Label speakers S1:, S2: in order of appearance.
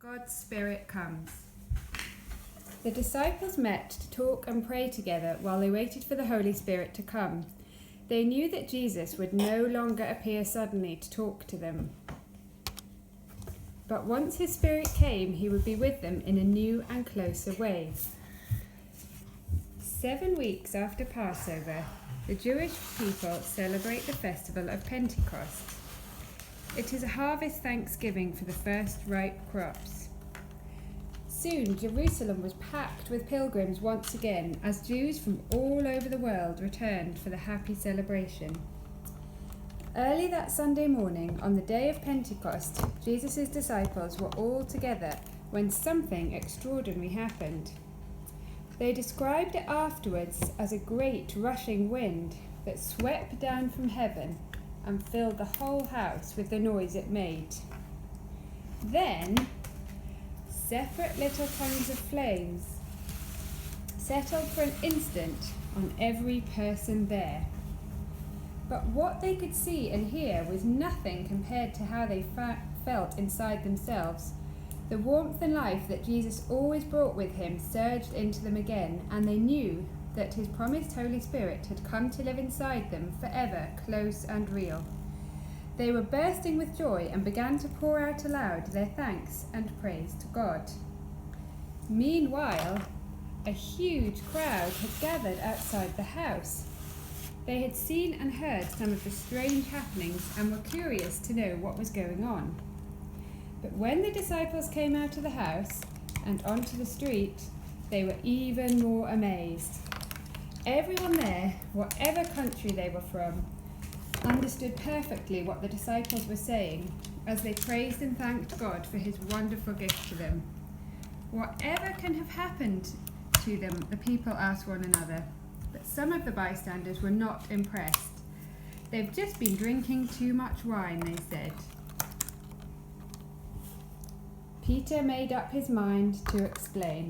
S1: God's Spirit comes. The disciples met to talk and pray together while they waited for the Holy Spirit to come. They knew that Jesus would no longer appear suddenly to talk to them. But once his Spirit came, he would be with them in a new and closer way. 7 weeks after Passover, the Jewish people celebrate the festival of Pentecost. It is a harvest thanksgiving for the first ripe crops. Soon Jerusalem was packed with pilgrims once again as Jews from all over the world returned for the happy celebration. Early that Sunday morning, on the day of Pentecost, Jesus' disciples were all together when something extraordinary happened. They described it afterwards as a great rushing wind that swept down from heaven and filled the whole house with the noise it made. Then, separate little tongues of flames settled for an instant on every person there. But what they could see and hear was nothing compared to how they felt inside themselves. The warmth and life that Jesus always brought with him surged into them again, and they knew that his promised Holy Spirit had come to live inside them forever, close and real. They were bursting with joy and began to pour out aloud their thanks and praise to God. Meanwhile, a huge crowd had gathered outside the house. They had seen and heard some of the strange happenings and were curious to know what was going on. But when the disciples came out of the house and onto the street, they were even more amazed. Everyone there, whatever country they were from, understood perfectly what the disciples were saying as they praised and thanked God for his wonderful gift to them. Whatever can have happened to them, the people asked one another, but some of the bystanders were not impressed. They've just been drinking too much wine, they said. Peter made up his mind to explain.